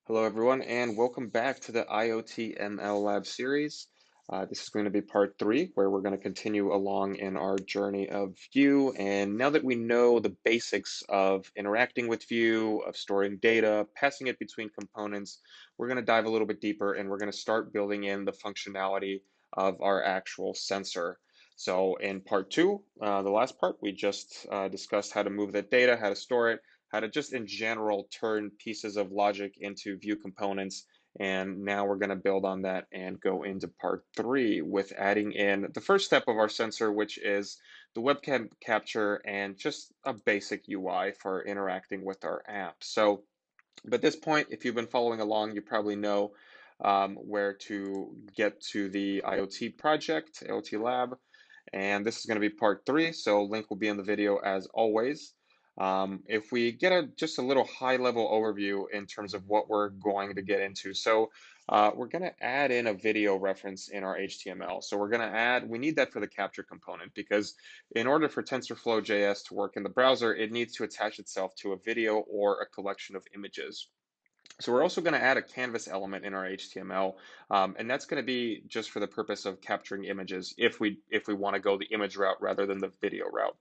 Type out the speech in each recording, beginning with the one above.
Hello, everyone, and welcome back to the IoT ML Lab series. This is going to be part three, where we're going to continue along in our journey of Vue. And now that we know the basics of interacting with Vue, of storing data, passing it between components, we're going to dive a little bit deeper and we're going to start building in the functionality of our actual sensor. So in part two, the last part, we just discussed how to move that data, how to store it, how to just in general turn pieces of logic into Vue components. And now we're going to build on that and go into part three with adding in the first step of our sensor, which is the webcam capture and just a basic UI for interacting with our app. So, at this point, if you've been following along, you probably know where to get to the IoT project, IoT lab. And this is going to be part three, so link will be in the video as always. If we get just a little high level overview in terms of what we're going to get into. So we're going to add in a video reference in our HTML. So we need that for the capture component because in order for TensorFlow JS to work in the browser, it needs to attach itself to a video or a collection of images. So we're also going to add a canvas element in our HTML, and that's going to be just for the purpose of capturing images if we want to go the image route rather than the video route.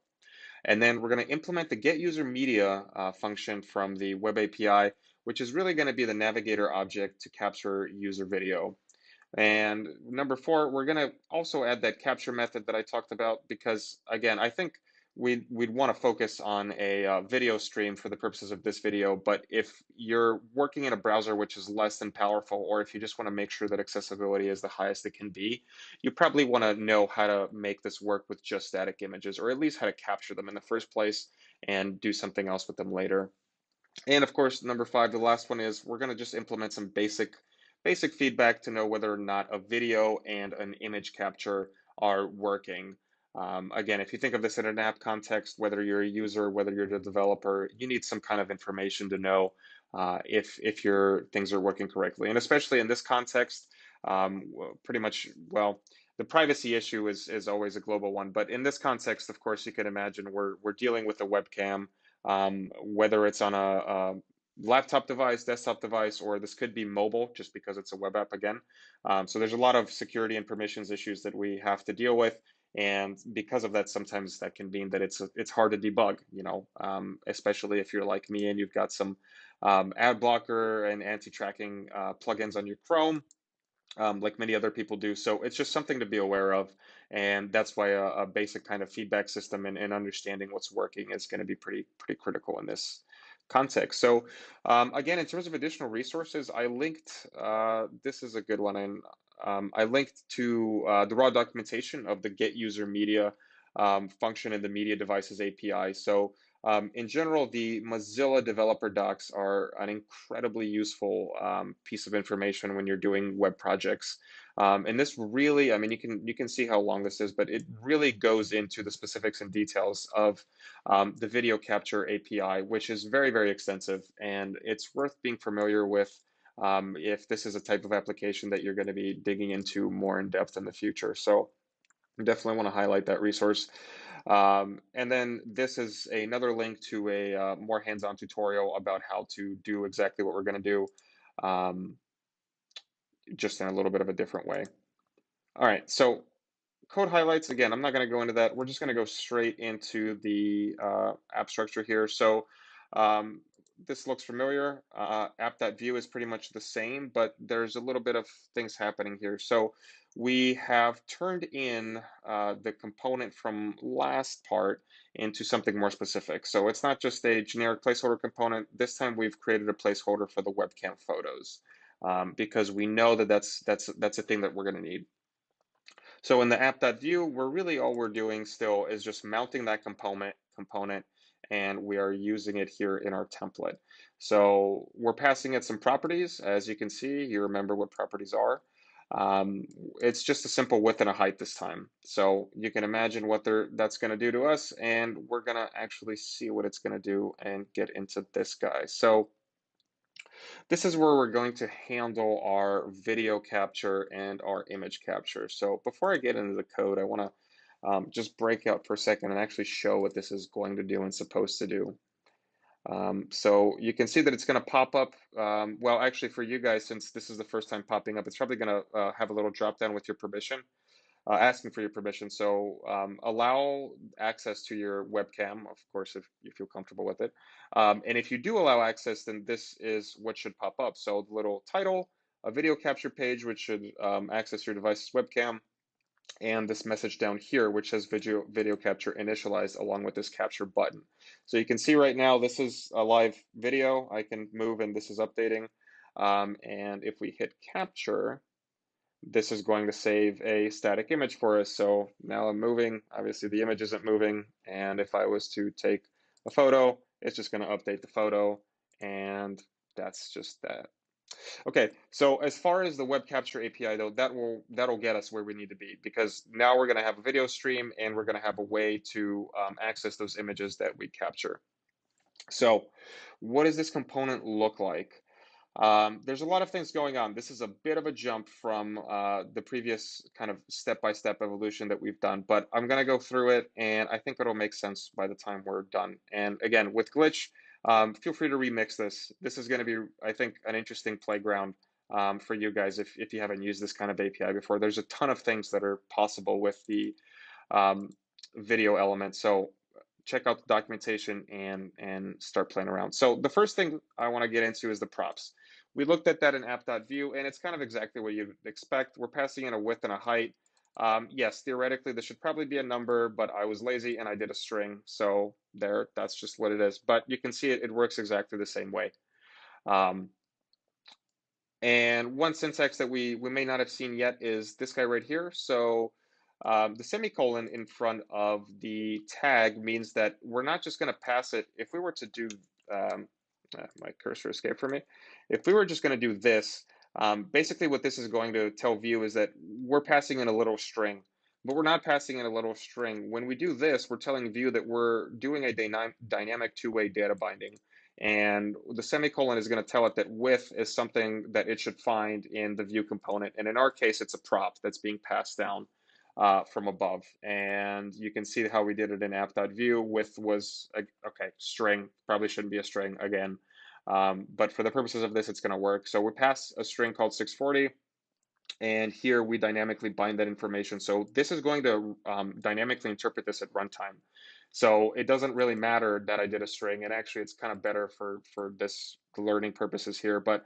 And then we're going to implement the get user media function from the web API, which is really going to be the navigator object to capture user video. And number four, we're going to also add that capture method that I talked about because, again, I think we'd want to focus on a video stream for the purposes of this video. But if you're working in a browser which is less than powerful, or if you just want to make sure that accessibility is the highest it can be, you probably want to know how to make this work with just static images, or at least how to capture them in the first place and do something else with them later. And of course, number five, the last one is we're going to just implement some basic feedback to know whether or not a video and an image capture are working. Again, if you think of this in an app context, whether you're a user, whether you're the developer, you need some kind of information to know if your things are working correctly. And especially in this context, pretty much, well, the privacy issue is always a global one. But in this context, of course, you can imagine we're dealing with a webcam, whether it's on a laptop device, desktop device, or this could be mobile just because it's a web app again. So there's a lot of security and permissions issues that we have to deal with. And because of that, sometimes that can mean that it's hard to debug, especially if you're like me and you've got some ad blocker and anti-tracking plugins on your Chrome, like many other people do. So it's just something to be aware of. And that's why a basic kind of feedback system and understanding what's working is going to be pretty critical in this context. So again, in terms of additional resources, I linked, this is a good one. And I linked to the raw documentation of the get user media function in the media devices API. So in general, the Mozilla developer docs are an incredibly useful piece of information when you're doing web projects. And this really, I mean, you can see how long this is, but it really goes into the specifics and details of the video capture API, which is very extensive, and it's worth being familiar with if this is a type of application that you're going to be digging into more in depth in the future. So definitely want to highlight that resource. And then this is another link to a more hands-on tutorial about how to do exactly what we're going to do, um, just in a little bit of a different way. All right, so code highlights, again, I'm not going to go into that. We're just going to go straight into the app structure here. So um, this looks familiar. App.view is pretty much the same, but there's a little bit of things happening here. So we have turned in the component from last part into something more specific. So it's not just a generic placeholder component. This time we've created a placeholder for the webcam photos because we know that that's a thing that we're going to need. So in the app.view, all we're doing still is just mounting that component, and we are using it here in our template. So we're passing it some properties. As you can see, you remember what properties are. Um, it's just a simple width and a height this time. So you can imagine what that's going to do to us, and we're going to actually see what it's going to do and get into this guy. So this is where we're going to handle our video capture and our image capture. So before I get into the code, I want to just break out for a second and actually show what this is going to do and supposed to do. So you can see that it's going to pop up. Well, actually, for you guys, since this is the first time popping up, it's probably going to have a little drop down with your permission, asking for your permission. So allow access to your webcam, of course, if you feel comfortable with it. And if you do allow access, then this is what should pop up. So the little title, a video capture page, which should access your device's webcam, and this message down here, which says video capture initialized along with this capture button. So you can see right now, this is a live video. I can move and this is updating. And if we hit capture, this is going to save a static image for us. So now I'm moving, obviously the image isn't moving. And if I was to take a photo, it's just going to update the photo. And that's just that. Okay, so as far as the web capture API though, that'll get us where we need to be, because now we're going to have a video stream and we're going to have a way to access those images that we capture. So what does this component look like? There's a lot of things going on. This is a bit of a jump from the previous kind of step-by-step evolution that we've done, but I'm going to go through it, and I think it'll make sense by the time we're done. And again, with Glitch, feel free to remix this. This is going to be, I think, an interesting playground for you guys if you haven't used this kind of API before. There's a ton of things that are possible with the um, video element. So check out the documentation and start playing around. So the first thing I want to get into is the props. We looked at that in app.view, and it's kind of exactly what you'd expect. We're passing in a width and a height. Yes, theoretically, this should probably be a number, but I was lazy and I did a string. So there, that's just what it is. But you can see it works exactly the same way. Um, and one syntax that we may not have seen yet is this guy right here. So the semicolon in front of the tag means that we're not just going to pass it. If we were to do, my cursor escaped from me. If we were just going to do this, basically what this is going to tell Vue is that we're passing in a little string, but we're not passing in a little string. When we do this, we're telling Vue that we're doing a dynamic two-way data binding. And the semicolon is going to tell it that width is something that it should find in the Vue component. And in our case, it's a prop that's being passed down from above. And you can see how we did it in app.view. Width was, okay, string, probably shouldn't be a string again. But for the purposes of this, it's going to work. So we pass a string called 640. And here we dynamically bind that information. So this is going to dynamically interpret this at runtime. So it doesn't really matter that I did a string, and actually it's kind of better for this learning purposes here, but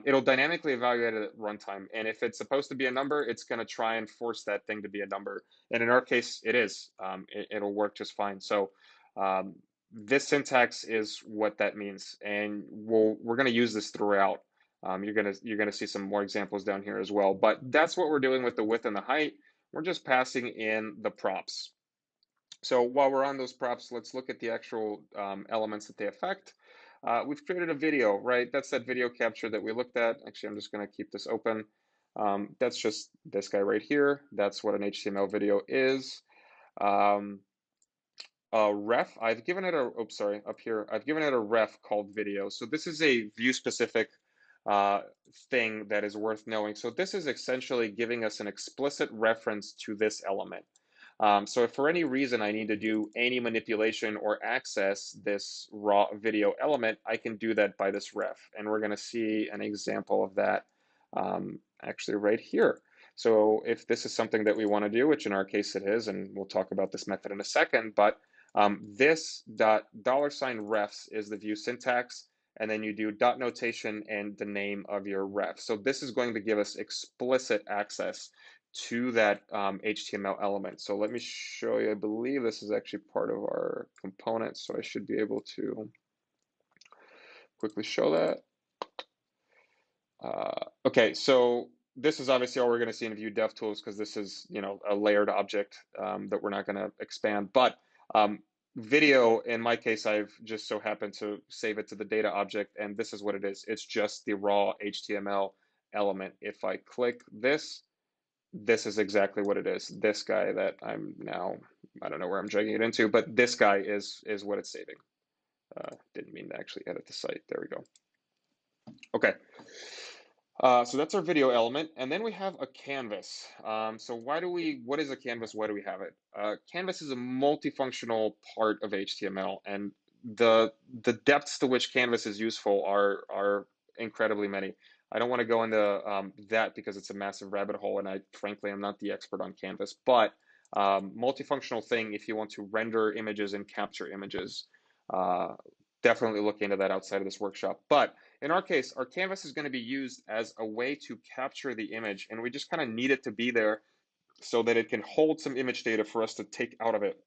it'll dynamically evaluate it at runtime. And if it's supposed to be a number, it's going to try and force that thing to be a number. And in our case, it is. It'll work just fine. So this syntax is what that means. And we're going to use this throughout. You're gonna see some more examples down here as well, but that's what we're doing with the width and the height. We're just passing in the props. So while we're on those props, let's look at the actual elements that they affect. We've created a video, right? That's that video capture that we looked at. Actually, I'm just gonna keep this open. That's just this guy right here. That's what an HTML video is. Ref, I've given it a, oops, sorry, up here, I've given it a ref called video. So this is a Vue specific thing that is worth knowing. So this is essentially giving us an explicit reference to this element. So if for any reason I need to do any manipulation or access this raw video element, I can do that by this ref. And we're going to see an example of that actually right here. So if this is something that we want to do, which in our case it is, and we'll talk about this method in a second, but this $refs is the Vue syntax, and then you do dot notation and the name of your ref. So this is going to give us explicit access to that HTML element. So let me show you. I believe this is actually part of our component, so I should be able to quickly show that. Okay, so this is obviously all we're going to see in Vue DevTools, because this is, you know, a layered object that we're not going to expand. But video, in my case, I've just so happened to save it to the data object, and this is what it is. It's just the raw HTML element. If I click this, this is exactly what it is. This guy that I'm now, I don't know where I'm dragging it into, but this guy is what it's saving. Didn't mean to actually edit the site. There we go. Okay. So that's our video element, and then we have a canvas. So what is a canvas? Why do we have it? Canvas is a multifunctional part of HTML, and the depths to which Canvas is useful are incredibly many. I don't want to go into that because it's a massive rabbit hole, and I frankly am not the expert on Canvas. But multifunctional thing, if you want to render images and capture images, uh, definitely look into that outside of this workshop. But in our case, our canvas is going to be used as a way to capture the image, and we just kind of need it to be there so that it can hold some image data for us to take out of it.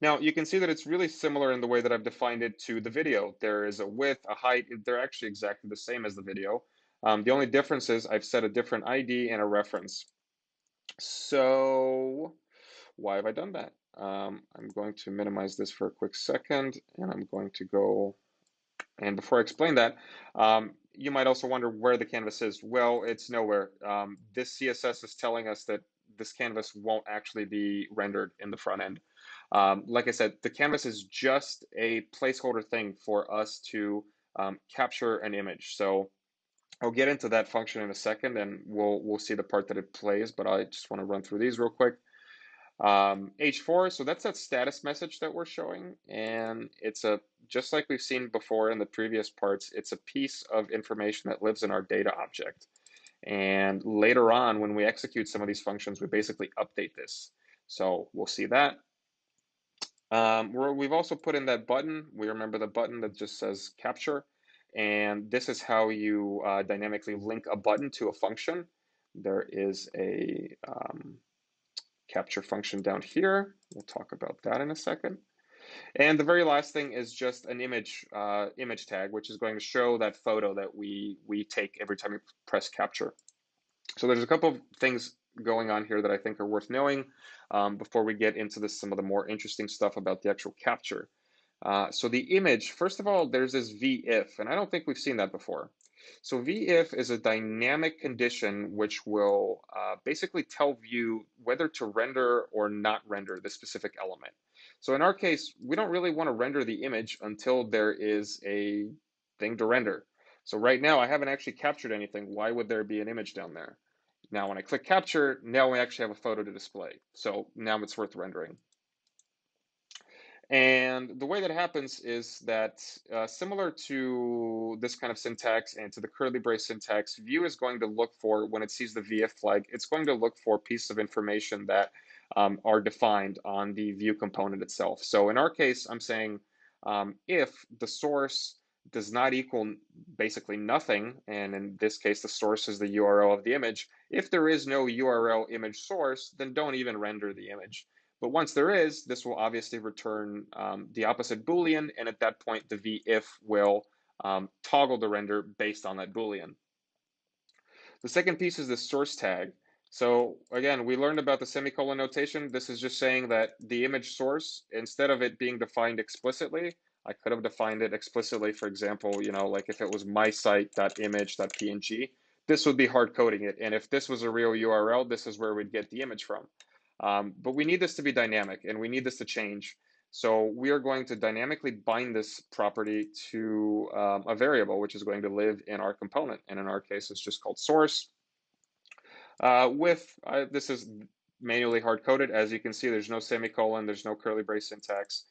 Now, you can see that it's really similar in the way that I've defined it to the video. There is a width, a height, they're actually exactly the same as the video. The only difference is I've set a different ID and a reference. So why have I done that? I'm going to minimize this for a quick second, and I'm going to go. And before I explain that, you might also wonder where the canvas is. Well, it's nowhere. This CSS is telling us that this canvas won't actually be rendered in the front end. Like I said, the canvas is just a placeholder thing for us to capture an image. So I'll get into that function in a second, and we'll see the part that it plays, but I just want to run through these real quick. H4, so that's that status message that we're showing, and it's just like we've seen before in the previous parts, it's a piece of information that lives in our data object. And later on, when we execute some of these functions, we basically update this. So we'll see that. We've also put in that button. We remember the button that just says capture, and this is how you dynamically link a button to a function. There is a capture function down here. We'll talk about that in a second. And the very last thing is just an image tag, which is going to show that photo that we take every time we press capture. So there's a couple of things going on here that I think are worth knowing before we get into some of the more interesting stuff about the actual capture. So the image, first of all, there's this VIF, and I don't think we've seen that before. So VIF is a dynamic condition which will basically tell Vue whether to render or not render the specific element. So in our case, we don't really want to render the image until there is a thing to render. So right now, I haven't actually captured anything. Why would there be an image down there? Now, when I click capture, now we actually have a photo to display. So now it's worth rendering. And the way that happens is that similar to this kind of syntax and to the curly brace syntax, Vue is going to look for, when it sees the VIF flag, it's going to look for pieces of information that are defined on the Vue component itself. So in our case, I'm saying if the source does not equal basically nothing, and in this case, the source is the URL of the image, if there is no URL image source, then don't even render the image. But once there is, this will obviously return the opposite Boolean, and at that point, the VIF will toggle the render based on that Boolean. The second piece is the source tag. So again, we learned about the semicolon notation. This is just saying that the image source, instead of it being defined explicitly, I could have defined it explicitly, for example, like if it was mysite.image.png, this would be hard coding it. And if this was a real URL, this is where we'd get the image from. But we need this to be dynamic, and we need this to change. So we are going to dynamically bind this property to a variable, which is going to live in our component. And in our case, it's just called source. This is manually hard-coded. As you can see, there's no semicolon, there's no curly brace syntax.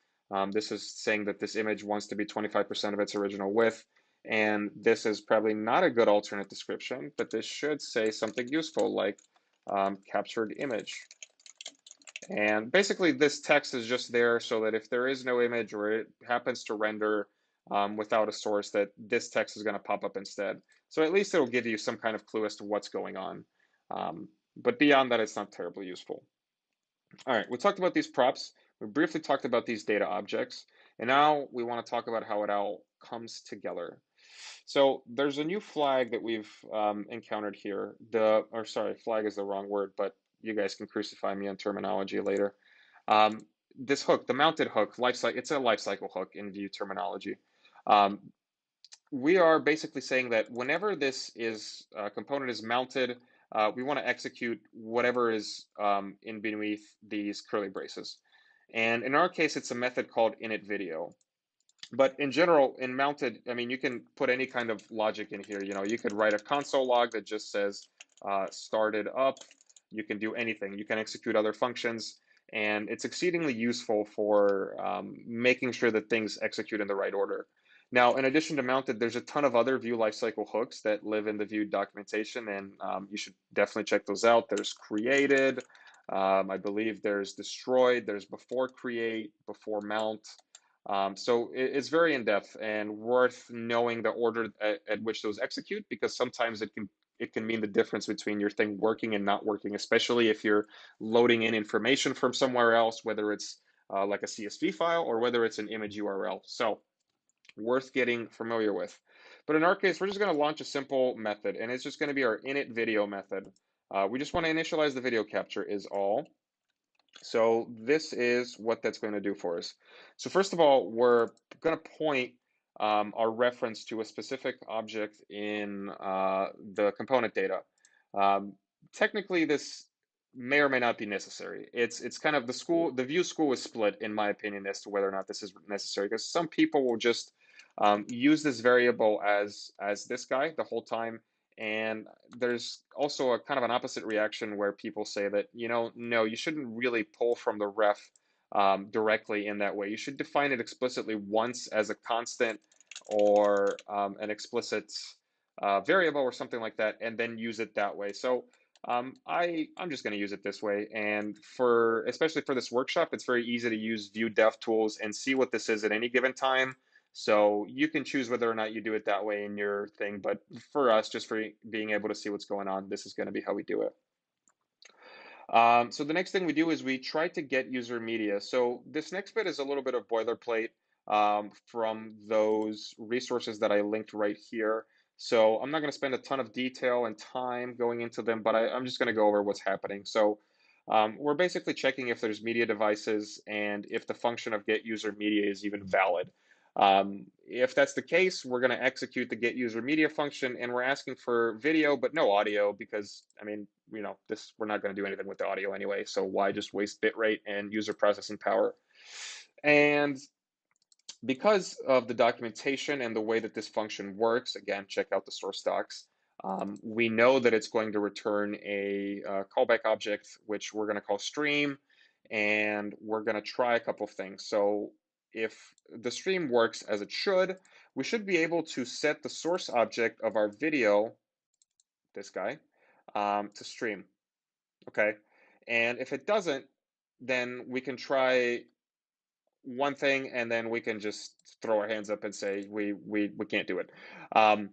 This is saying that this image wants to be 25% of its original width. And this is probably not a good alternate description, but this should say something useful like captured image. And basically, this text is just there so that if there is no image or it happens to render without a source, that this text is going to pop up instead. So at least it'll give you some kind of clue as to what's going on. But beyond that, it's not terribly useful. All right, we talked about these props. We briefly talked about these data objects. And now we want to talk about how it all comes together. So there's a new flag that we've encountered here. Flag is the wrong word, but you guys can crucify me on terminology later. This hook, the mounted hook, it's a lifecycle hook in Vue terminology. We are basically saying that whenever this component is mounted, we want to execute whatever is in beneath these curly braces. And in our case, it's a method called initVideo. But in general, in mounted, I mean, you can put any kind of logic in here. You could write a console log that just says started up. You can do anything. You can execute other functions. and it's exceedingly useful for making sure that things execute in the right order. Now, in addition to mounted, there's a ton of other Vue lifecycle hooks that live in the Vue documentation, and you should definitely check those out. There's created, I believe there's destroyed, there's before create, before mount. So it's very in depth and worth knowing the order at which those execute, because sometimes it can mean the difference between your thing working and not working, especially if you're loading in information from somewhere else, whether it's like a CSV file or whether it's an image URL. So worth getting familiar with. But in our case, we're just going to launch a simple method, and it's just going to be our init video method. We just want to initialize the video capture is all. So this is what that's going to do for us. So first of all, we're going to point our reference to a specific object in the component data. Um, Technically, this may or may not be necessary. It's kind of the Vue school is split, in my opinion, as to whether or not this is necessary, because some people will just use this variable as this guy the whole time, and there's also a kind of an opposite reaction where people say that, no, you shouldn't really pull from the ref directly in that way. You should define it explicitly once as a constant or an explicit variable or something like that, and then use it that way. So I'm just going to use it this way. And especially for this workshop, it's very easy to use Vue dev tools and see what this is at any given time. So you can choose whether or not you do it that way in your thing. But for us, just for being able to see what's going on, this is going to be how we do it. So the next thing we do is we try to get user media. So this next bit is a little bit of boilerplate from those resources that I linked right here. So I'm not going to spend a ton of detail and time going into them, but I'm just going to go over what's happening. So we're basically checking if there's media devices and if the function of get user media is even valid. If that's the case, we're going to execute the get user media function, and we're asking for video but no audio, because I mean, we're not going to do anything with the audio anyway, so why just waste bitrate and user processing power? And because of the documentation and the way that this function works, again, check out the source docs. We know that it's going to return a callback object, which we're going to call stream, and we're going to try a couple of things. So if the stream works as it should, we should be able to set the source object of our video, this guy, to stream. Okay. And if it doesn't, then we can try one thing, and then we can just throw our hands up and say we can't do it. Um,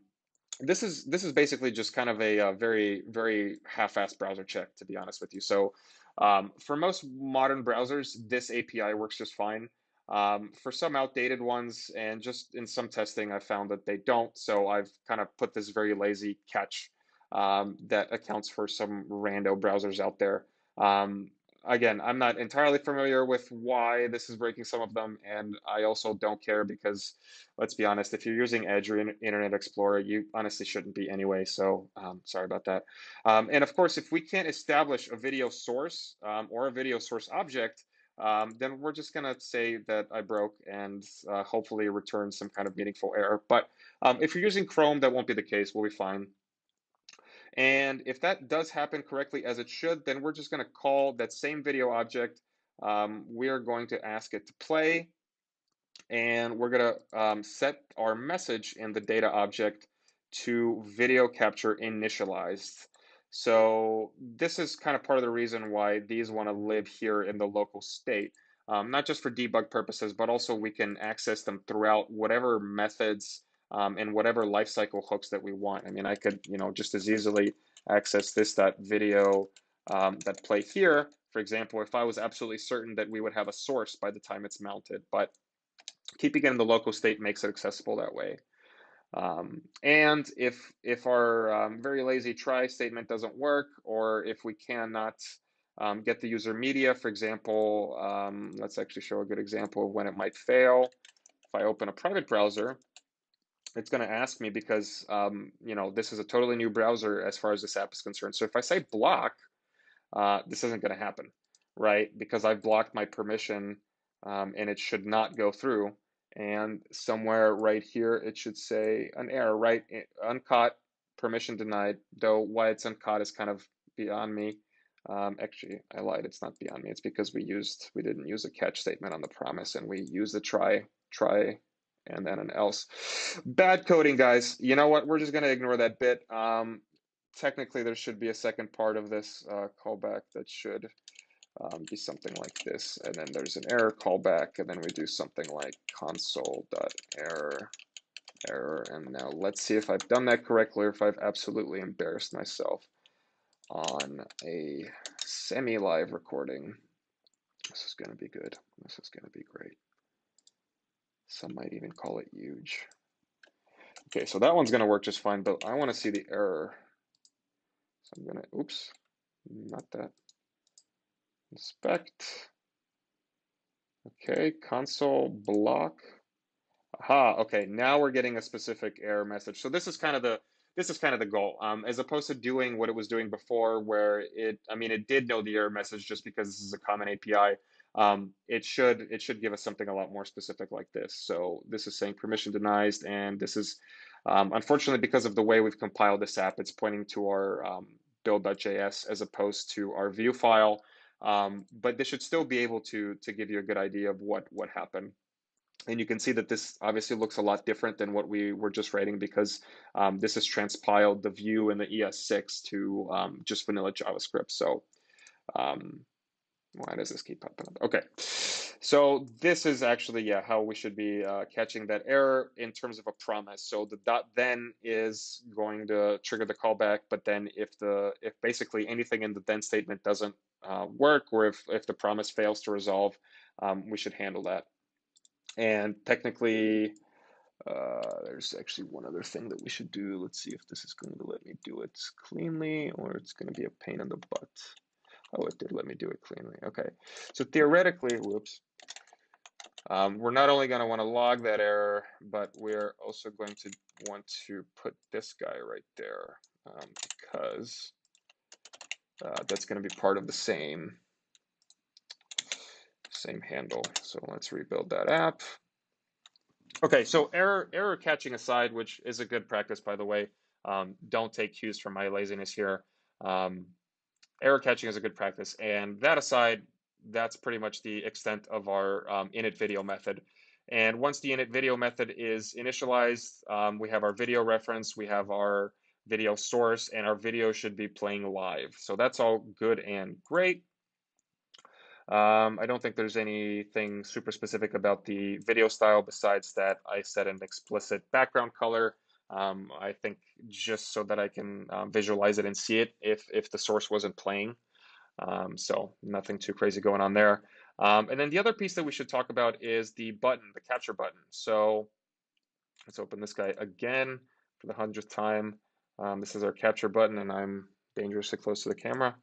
this is basically just kind of a very very half-assed browser check, to be honest with you. So for most modern browsers, this API works just fine. For some outdated ones and just in some testing, I found that they don't. So I've kind of put this very lazy catch that accounts for some rando browsers out there. Um, Again, I'm not entirely familiar with why this is breaking some of them, and I also don't care because, let's be honest, if you're using Edge or Internet Explorer, you honestly shouldn't be anyway. So sorry about that. And of course, if we can't establish a video source or a video source object, then we're just going to say that I broke and hopefully return some kind of meaningful error. But if you're using Chrome, that won't be the case. We'll be fine. And if that does happen correctly as it should, then we're just going to call that same video object. We are going to ask it to play, and we're going to set our message in the data object to video capture initialized. So this is kind of part of the reason why these want to live here in the local state, not just for debug purposes, but also we can access them throughout whatever methods and whatever lifecycle hooks that we want. I mean, I could, just as easily access this video that play here, for example, if I was absolutely certain that we would have a source by the time it's mounted. But keeping it in the local state makes it accessible that way. And if our very lazy try statement doesn't work, or if we cannot get the user media, for example, let's actually show a good example of when it might fail. If I open a private browser, it's going to ask me because this is a totally new browser as far as this app is concerned. So if I say block, this isn't going to happen, right? Because I've blocked my permission, and it should not go through. And somewhere right here, it should say an error, right? Uncaught, permission denied, though why it's uncaught is kind of beyond me. Actually, I lied. It's not beyond me. It's because we didn't use a catch statement on the promise, and we used a try, and then an else. Bad coding, guys. You know what? We're just gonna ignore that bit. Technically, there should be a second part of this callback that should be something like this, and then there's an error callback, and then we do something like console.error error. And now let's see if I've done that correctly or if I've absolutely embarrassed myself on a semi-live recording. This is going to be good. This is going to be great. Some might even call it huge. Okay, so that one's going to work just fine, but I want to see the error. So I'm going to, oops, not that. Inspect. Okay, console block. Aha, okay, now we're getting a specific error message. So this is kind of the goal. As opposed to doing what it was doing before, where it did know the error message just because this is a common API. It should give us something a lot more specific like this. So this is saying permission denied, and this is unfortunately, because of the way we've compiled this app, it's pointing to our build.js as opposed to our view file. But this should still be able to give you a good idea of what happened. And you can see that this obviously looks a lot different than what we were just writing, because this has transpiled the view and the ES6 to just vanilla JavaScript. So why does this keep popping up? Okay, so this is actually, yeah, how we should be catching that error in terms of a promise. So the dot then is going to trigger the callback, but then if basically anything in the then statement doesn't work, or if the promise fails to resolve, we should handle that. And technically, there's actually one other thing that we should do. Let's see if this is going to let me do it cleanly, or it's going to be a pain in the butt. Oh, it did let me do it cleanly. Okay, so theoretically, whoops, we're not only going to want to log that error, but we're also going to want to put this guy right there, because that's going to be part of the same handle. So let's rebuild that app. Okay, so error catching aside, which is a good practice, by the way. Don't take cues from my laziness here. Error catching is a good practice, and that aside, that's pretty much the extent of our init video method. And once the init video method is initialized, we have our video reference, we have our video source, and our video should be playing live. So that's all good and great. I don't think there's anything super specific about the video style besides that I set an explicit background color. I think just so that I can visualize it and see it if the source wasn't playing. So nothing too crazy going on there. And then the other piece that we should talk about is the button, the capture button. So let's open this guy again for the 100th time. This is our capture button, and I'm dangerously close to the camera.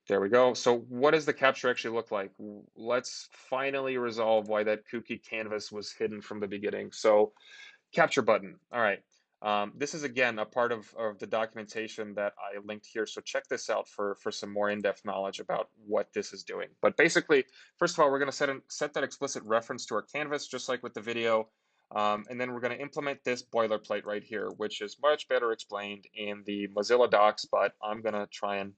There we go. So what does the capture actually look like? Let's finally resolve why that kooky canvas was hidden from the beginning. So capture button. All right. This is, again, a part of the documentation that I linked here. So check this out for some more in-depth knowledge about what this is doing. But basically, first of all, we're going to set that explicit reference to our canvas, just like with the video. And then we're going to implement this boilerplate right here, which is much better explained in the Mozilla docs, but I'm going to try and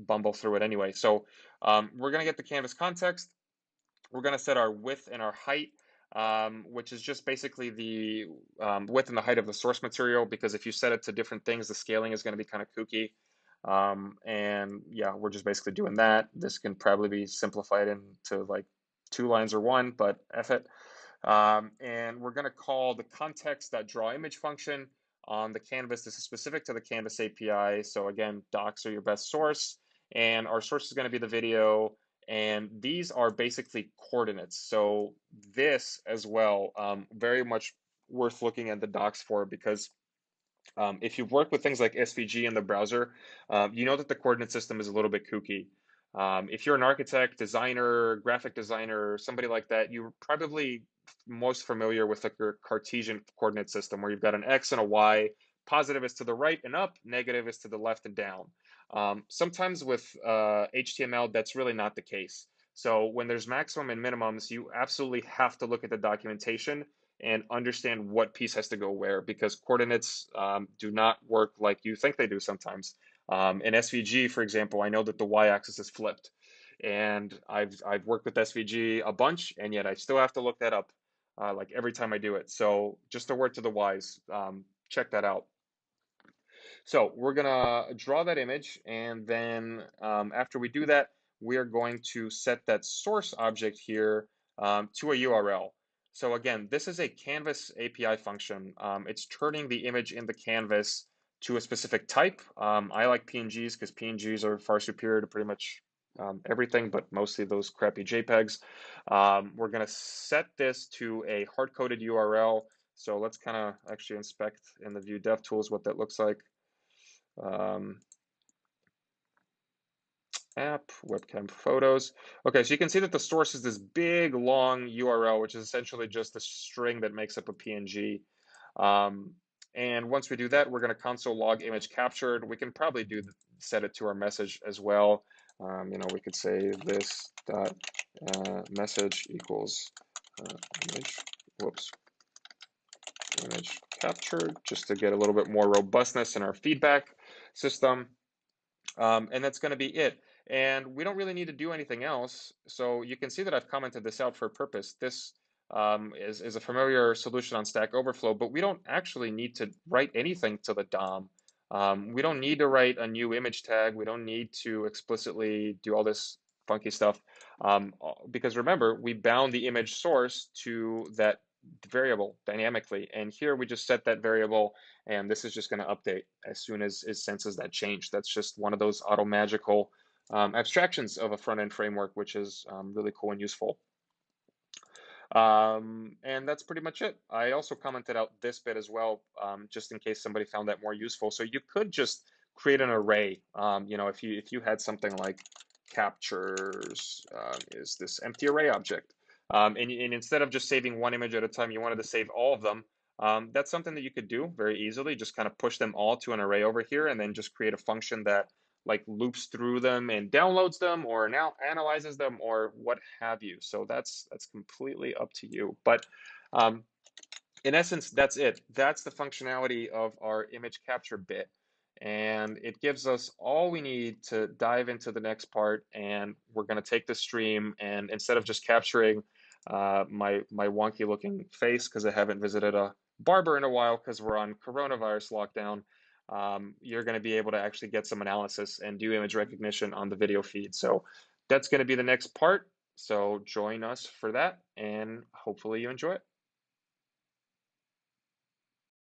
bumble through it anyway. So we're going to get the canvas context. We're going to set our width and our height, which is just basically the width and the height of the source material, because if you set it to different things, the scaling is going to be kind of kooky. And yeah, we're just basically doing that. This can probably be simplified into like 2 lines or 1, but F it. And we're going to call the context.drawImage function on the canvas. This is specific to the Canvas API. So again, docs are your best source, and our source is going to be the video. And these are basically coordinates. So this as well, very much worth looking at the docs for, because if you've worked with things like SVG in the browser, you know that the coordinate system is a little bit kooky. If you're an architect, designer, graphic designer, somebody like that, you're probably most familiar with the Cartesian coordinate system, where you've got an X and a Y. Positive is to the right and up, negative is to the left and down. Sometimes with HTML, that's really not the case. So when there's maximum and minimums, you absolutely have to look at the documentation and understand what piece has to go where, because coordinates do not work like you think they do sometimes. In SVG, for example, I know that the y-axis is flipped, and I've worked with SVG a bunch, and yet I still have to look that up like every time I do it. So just a word to the wise, check that out. So we're gonna draw that image, and then after we do that, we are going to set that source object here to a URL. So again, this is a Canvas API function. It's turning the image in the canvas to a specific type. I like PNGs because PNGs are far superior to pretty much everything, but mostly those crappy JPEGs. We're gonna set this to a hard-coded URL. So let's kind of actually inspect in the View DevTools what that looks like. Um, App, webcam photos. Okay, so you can see that the source is this big long URL, which is essentially just a string that makes up a PNG. And once we do that, we're going to console log image captured. We can probably set it to our message as well. We could say this dot message equals image, whoops, image captured, just to get a little bit more robustness in our feedback system. And that's going to be it. And we don't really need to do anything else. So you can see that I've commented this out for a purpose. This is a familiar solution on Stack Overflow, but we don't actually need to write anything to the DOM. We don't need to write a new image tag. We don't need to explicitly do all this funky stuff because remember, we bound the image source to that variable dynamically. And here we just set that variable, and this is just going to update as soon as it senses that change. That's just one of those auto magical abstractions of a front-end framework, which is really cool and useful. And that's pretty much it. I also commented out this bit as well, just in case somebody found that more useful. So you could just create an array. If you had something like captures is this empty array object, and instead of just saving one image at a time, you wanted to save all of them. That's something that you could do very easily. Just kind of push them all to an array over here, and then just create a function that like loops through them and downloads them or now analyzes them or what have you. So that's completely up to you. But in essence, that's it. That's the functionality of our image capture bit. And it gives us all we need to dive into the next part. And we're going to take the stream, and instead of just capturing my wonky looking face because I haven't visited a barber in a while because we're on coronavirus lockdown, you're going to be able to actually get some analysis and do image recognition on the video feed. So that's going to be the next part. So join us for that, and hopefully you enjoy it.